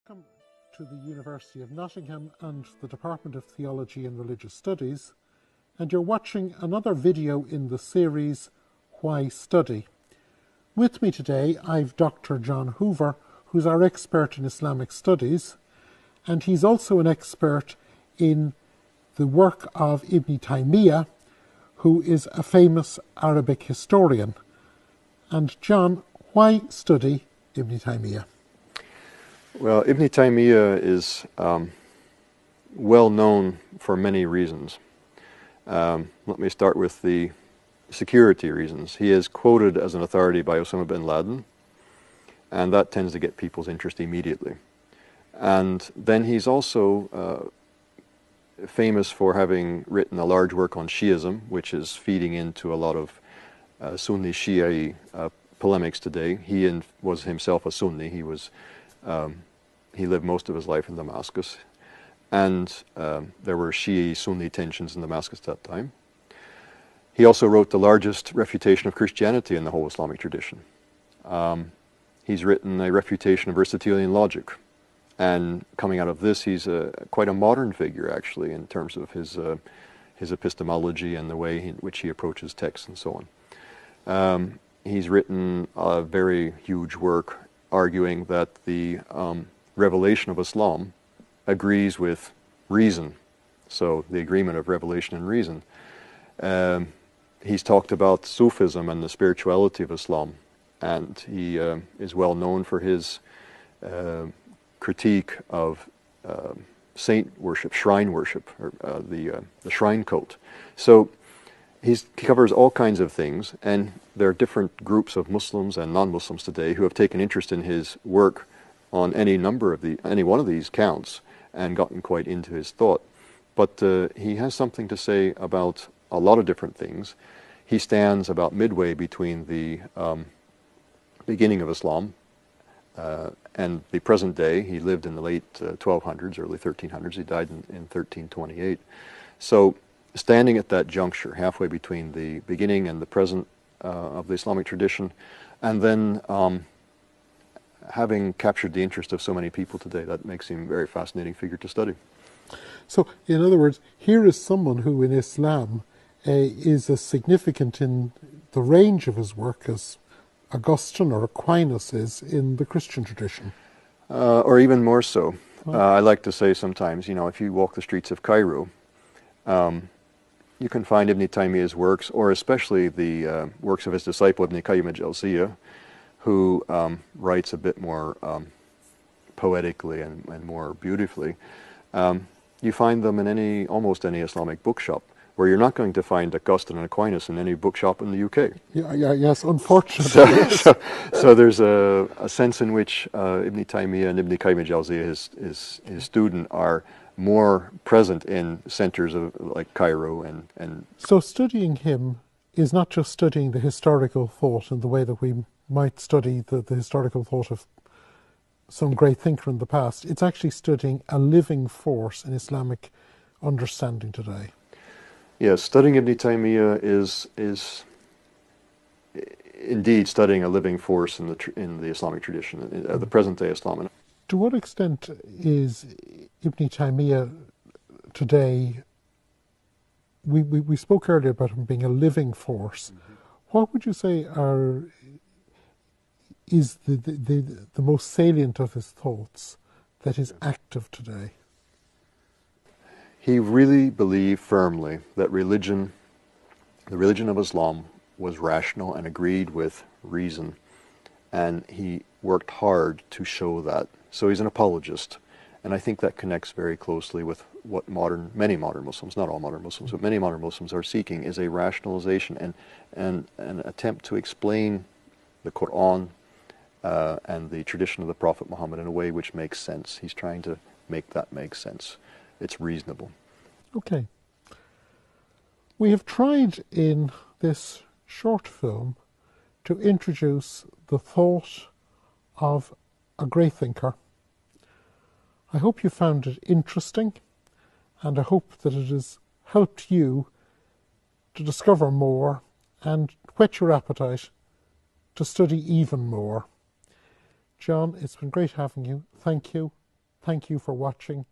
Welcome to the University of Nottingham and the Department of Theology and Religious Studies, and you're watching another video in the series Why Study? With me today I've Dr. John Hoover, who's our expert in Islamic studies, and he's also an expert in the work of Ibn Taymiyyah, who is a famous Arabic historian. And John, why study Ibn Taymiyyah? Well, Ibn Taymiyyah is well known for many reasons. Let me start with the security reasons. He is quoted as an authority by Osama bin Laden, and that tends to get people's interest immediately. And then he's also famous for having written a large work on Shiism, which is feeding into a lot of Sunni Shia polemics today. He was himself a Sunni. He lived most of his life in Damascus, and there were Shia-Sunni tensions in Damascus at that time. He also wrote the largest refutation of Christianity in the whole Islamic tradition. He's written a refutation of Aristotelian logic, and coming out of this, he's quite a modern figure, actually, in terms of his epistemology and the way in which he approaches texts and so on. He's written a very huge work arguing that the revelation of Islam agrees with reason, so the agreement of revelation and reason. He's talked about Sufism and the spirituality of Islam, and he is well known for his critique of saint worship, shrine worship, or the shrine cult. So he covers all kinds of things, and there are different groups of Muslims and non-Muslims today who have taken interest in his work on any one of these counts and gotten quite into his thought. But he has something to say about a lot of different things. He stands about midway between the beginning of Islam and the present day. He lived in the late 1200s, early 1300s. He died in 1328. So standing at that juncture, halfway between the beginning and the present of the Islamic tradition, and then having captured the interest of so many people today, that makes him a very fascinating figure to study. So, in other words, here is someone who in Islam is as significant in the range of his work as Augustine or Aquinas is in the Christian tradition. Or even more so. I like to say sometimes, if you walk the streets of Cairo, you can find Ibn Taymiyyah's works, or especially the works of his disciple Ibn Qayyim al-Jawziyya, who writes a bit more poetically and more beautifully. You find them in almost any Islamic bookshop, where you're not going to find Augustine and Aquinas in any bookshop in the UK. Yes, unfortunately. So there's a sense in which Ibn Taymiyyah and Ibn Qayyim al-Jawziyya, his student, are more present in centers like Cairo and. So studying him is not just studying the historical thought in the way that we might study the historical thought of some great thinker in the past. It's actually studying a living force in Islamic understanding today. Yes, studying Ibn Taymiyyah is indeed studying a living force in the Islamic tradition, the present-day Islam. To what extent is Ibn Taymiyyah today? We spoke earlier about him being a living force. Mm-hmm. What would you say is the most salient of his thoughts that is active today? He really believed firmly that the religion of Islam, was rational and agreed with reason, and he worked hard to show that. So he's an apologist, and I think that connects very closely with what many modern Muslims, not all modern Muslims, but many modern Muslims are seeking, is a rationalization and an attempt to explain the Quran and the tradition of the Prophet Muhammad in a way which makes sense. He's trying to make that make sense. It's reasonable. Okay. We have tried in this short film to introduce the thought of a great thinker. I hope you found it interesting, and I hope that it has helped you to discover more and whet your appetite to study even more. John, it's been great having you. Thank you. thank you for watching.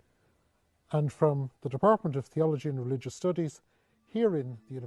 And from the Department of Theology and Religious Studies here in the University